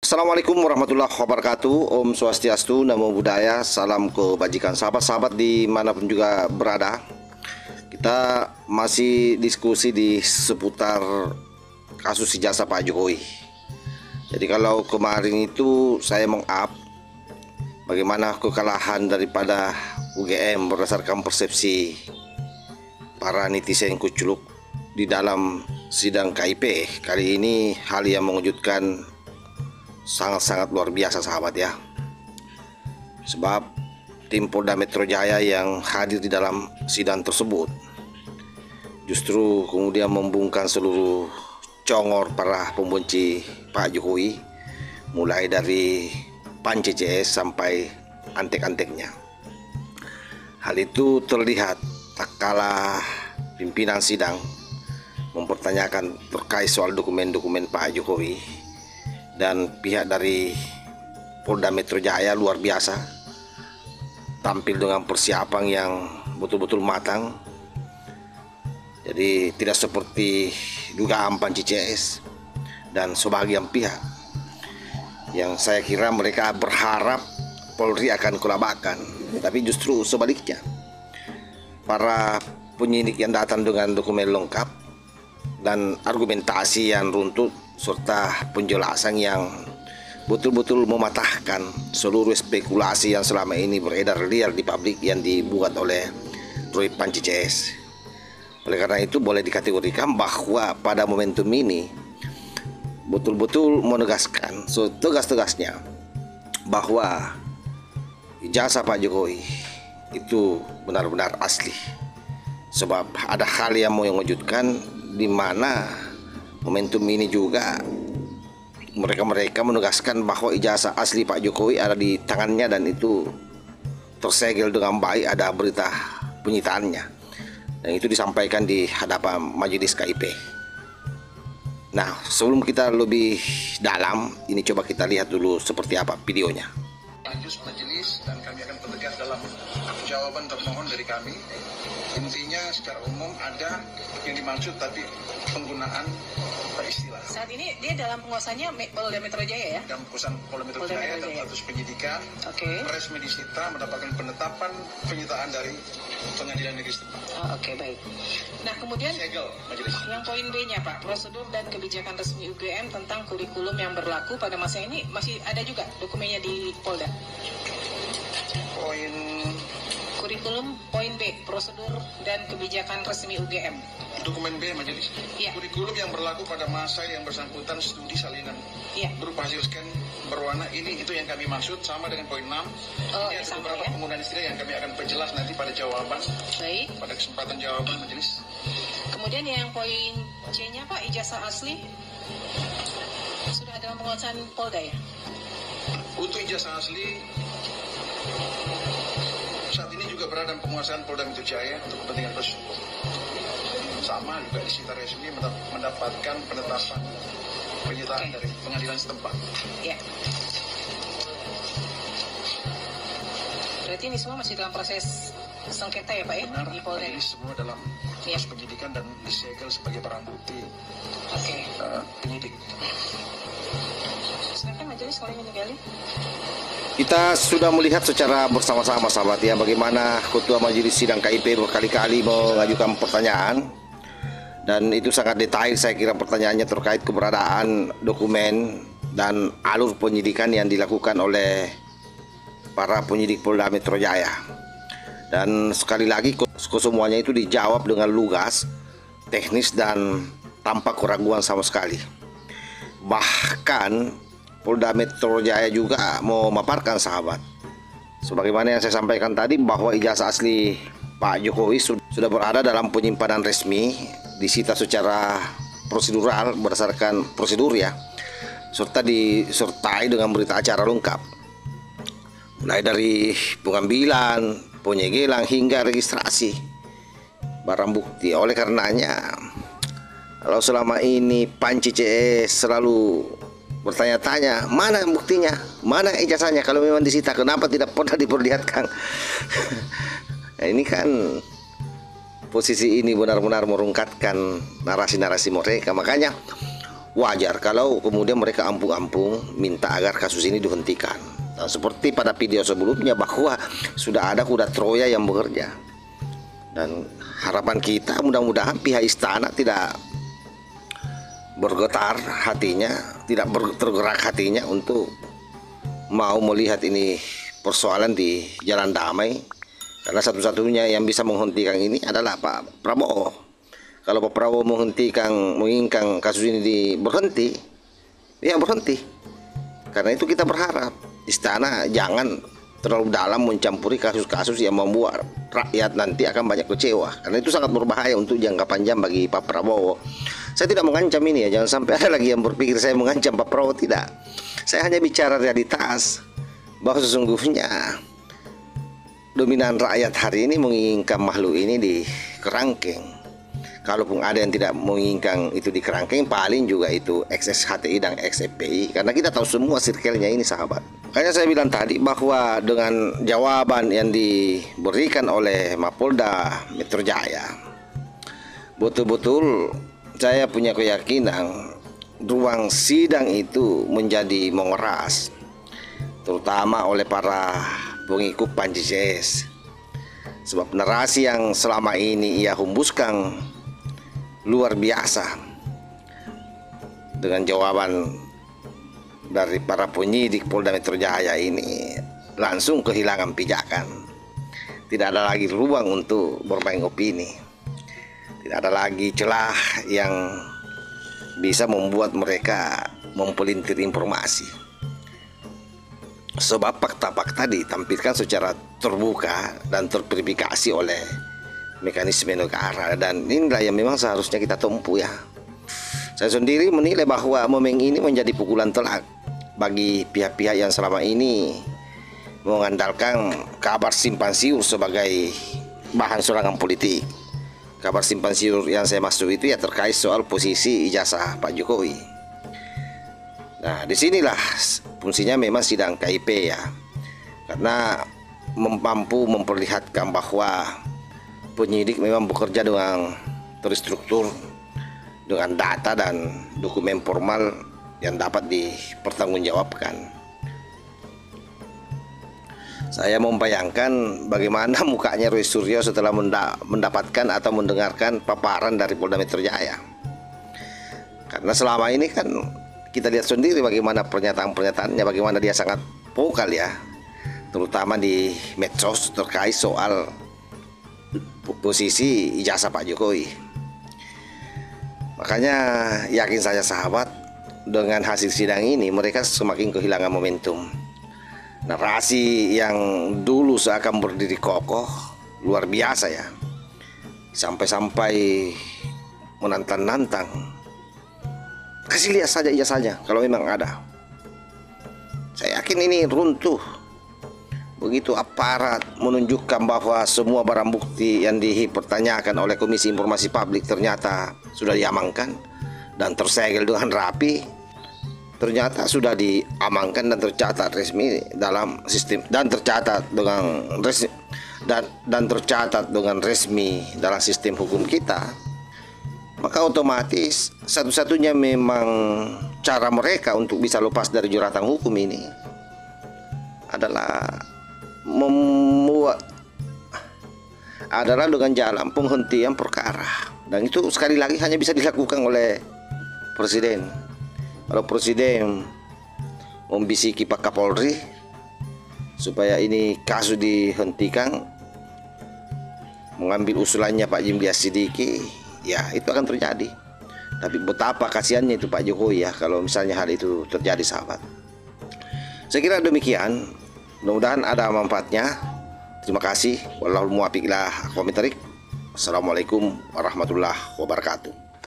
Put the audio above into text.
Assalamualaikum warahmatullahi wabarakatuh. Om Swastiastu, Namo Buddhaya, salam kebajikan. Sahabat-sahabat dimanapun juga berada, kita masih diskusi di seputar kasus ijazah Pak Jokowi. Jadi kalau kemarin itu saya meng-up bagaimana kekalahan daripada UGM berdasarkan persepsi para netizen kuculuk di dalam sidang KIP. Kali ini hal yang mengejutkan, sangat-sangat luar biasa sahabat ya. Sebab tim Polda Metro Jaya yang hadir di dalam sidang tersebut justru kemudian membungkam seluruh congor para pembenci Pak Jokowi, mulai dari PAN CCS sampai antek-anteknya. Hal itu terlihat tak kalah pimpinan sidang mempertanyakan terkait soal dokumen-dokumen Pak Jokowi, dan pihak dari Polda Metro Jaya luar biasa tampil dengan persiapan yang betul-betul matang. Jadi tidak seperti dugaan PAN CCS dan sebagian pihak yang saya kira mereka berharap Polri akan kelabakan, tapi justru sebaliknya. Para penyidik yang datang dengan dokumen lengkap dan argumentasi yang runtut serta penjelasan yang betul-betul mematahkan seluruh spekulasi yang selama ini beredar liar di publik yang dibuat oleh PAN CCS. Oleh karena itu boleh dikategorikan bahwa pada momentum ini betul-betul menegaskan setegas-tegasnya bahwa ijazah Pak Jokowi itu benar-benar asli. Sebab ada hal yang mengejutkan, di mana momentum ini juga mereka menegaskan bahwa ijazah asli Pak Jokowi ada di tangannya dan itu tersegel dengan baik, ada berita penyitaannya, dan itu disampaikan di hadapan majelis KIP. Nah, sebelum kita lebih dalam, ini coba kita lihat dulu seperti apa videonya. Lanjut majelis, dan kami akan tegas dalam jawaban termohon dari kami. Intinya secara umum ada yang dimaksud, tapi penggunaan istilah. Saat ini dia dalam penguasanya Polda Metro Jaya ya? Dalam penguasaan Polda Metro Jaya dan status penyidikan. Resmi disita mendapatkan penetapan penyitaan dari Pengadilan Negeri setempat. Oke, baik. Nah, kemudian segel majelis. Yang poin B-nya Pak, prosedur dan kebijakan resmi UGM tentang kurikulum yang berlaku pada masa ini masih ada juga dokumennya di Polda? Poin kurikulum, poin B, prosedur dan kebijakan resmi UGM. Dokumen B majelis. Ya. Kurikulum yang berlaku pada masa yang bersangkutan studi salinan berupa hasil scan berwarna, ini itu yang kami maksud, sama dengan poin 6. Ini ada beberapa penggunaan istilah yang kami akan perjelas nanti pada jawaban. Baik. Pada kesempatan jawaban majelis. Kemudian yang poin C-nya Pak, ijazah asli sudah dalam penguasaan Polda ya? Untuk ijazah asli saat ini juga berada dalam penguasaan Polda Metro Jaya untuk kepentingan proses hukum. Sama juga disita resmi mendapatkan penetapan penyitaan dari pengadilan setempat. Ya. Berarti ini semua masih dalam proses sengketa ya Pak ya? Benar, di Polda. ini semua dalam proses penyidikan dan disegel sebagai barang bukti penyidik. Silakan majelis kalau ingin digali. Kita sudah melihat secara bersama-sama sahabat ya, bagaimana Ketua Majelis Sidang KIP berkali-kali mengajukan pertanyaan, dan itu sangat detail saya kira pertanyaannya terkait keberadaan dokumen dan alur penyidikan yang dilakukan oleh para penyidik Polda Metro Jaya. Dan sekali lagi kesemuanya itu dijawab dengan lugas, teknis, dan tanpa keraguan sama sekali. Bahkan Polda Metro Jaya juga memaparkan sahabat, sebagaimana yang saya sampaikan tadi, bahwa ijazah asli Pak Jokowi sudah berada dalam penyimpanan resmi, disita secara prosedural berdasarkan prosedur ya, serta disertai dengan berita acara lengkap, mulai dari pengambilan, penyegelan hingga registrasi barang bukti. Oleh karenanya, kalau selama ini PAN CCS selalu bertanya-tanya, mana buktinya, mana ijazahnya, kalau memang disita kenapa tidak pernah diperlihatkan? Nah, ini kan posisi ini benar-benar merungkatkan narasi-narasi mereka. Makanya wajar kalau kemudian mereka ampung-ampung minta agar kasus ini dihentikan. Nah, seperti pada video sebelumnya bahwa sudah ada kuda Troya yang bekerja. Dan harapan kita mudah-mudahan pihak istana tidak bergetar hatinya, tidak tergerak hatinya untuk mau melihat ini persoalan di jalan damai. Karena satu-satunya yang bisa menghentikan ini adalah Pak Prabowo. Kalau Pak Prabowo menginginkan kasus ini berhenti, ya berhenti. Karena itu kita berharap istana jangan terlalu dalam mencampuri kasus-kasus yang membuat rakyat nanti akan banyak kecewa. Karena itu sangat berbahaya untuk jangka panjang bagi Pak Prabowo. Saya tidak mengancam ini ya, jangan sampai ada lagi yang berpikir saya mengancam Pak Prabowo, tidak. Saya hanya bicara realitas bahwa sesungguhnya dominan rakyat hari ini menginginkan makhluk ini di kerangkeng. Kalaupun ada yang tidak menginginkan itu di kerangkeng, paling juga itu XSHTI dan XFPI. Karena kita tahu semua circle-nya ini, sahabat. Makanya saya bilang tadi bahwa dengan jawaban yang diberikan oleh Mapolda Metro Jaya, betul-betul saya punya keyakinan ruang sidang itu menjadi mengeras, terutama oleh para pengikut Panji CS. Sebab narasi yang selama ini ia hembuskan luar biasa. Dengan jawaban dari para penyidik Polda Metro Jaya ini langsung kehilangan pijakan. Tidak ada lagi ruang untuk bermain opini. Tidak ada lagi celah yang bisa membuat mereka mempelintir informasi. Sebab fakta-fakta ditampilkan secara terbuka dan terverifikasi oleh mekanisme negara, dan inilah yang memang seharusnya kita tempuh ya. Saya sendiri menilai bahwa momen ini menjadi pukulan telak bagi pihak-pihak yang selama ini mengandalkan kabar simpang siur sebagai bahan serangan politik. Kabar simpang siur yang saya maksud itu ya terkait soal posisi ijazah Pak Jokowi. Nah, disinilah fungsinya memang sidang KIP ya, karena mampu memperlihatkan bahwa penyidik memang bekerja dengan terstruktur, dengan data dan dokumen formal yang dapat dipertanggungjawabkan. Saya membayangkan bagaimana mukanya Roy Suryo setelah mendapatkan atau mendengarkan paparan dari Polda Metro Jaya. Karena selama ini kan kita lihat sendiri bagaimana pernyataan-pernyataannya, bagaimana dia sangat vokal ya, terutama di medsos terkait soal posisi ijazah Pak Jokowi. Makanya yakin saya sahabat, dengan hasil sidang ini mereka semakin kehilangan momentum. Narasi yang dulu seakan berdiri kokoh luar biasa ya, sampai-sampai menantang-nantang. Kasih lihat saja ijazahnya kalau memang ada. Saya yakin ini runtuh. Begitu aparat menunjukkan bahwa semua barang bukti yang dipertanyakan oleh Komisi Informasi Publik ternyata sudah diamankan dan tersegel dengan rapi, ternyata sudah diamankan dan tercatat resmi dalam sistem dan tercatat dengan resmi dalam sistem hukum kita, maka otomatis satu-satunya memang cara mereka untuk bisa lepas dari jeratan hukum ini adalah dengan jalan penghentian perkara, dan itu sekali lagi hanya bisa dilakukan oleh presiden. Kalau presiden membisiki Pak Kapolri supaya ini kasus dihentikan, mengambil usulannya Pak Jimlias Sidiki, ya itu akan terjadi. Tapi betapa kasihannya itu Pak Jokowi ya kalau misalnya hal itu terjadi, sahabat. Saya kira demikian. Mudah-mudahan ada manfaatnya. Terima kasih. Wallahul muwaffiq ila aqwamit thoriq. Assalamualaikum warahmatullahi wabarakatuh.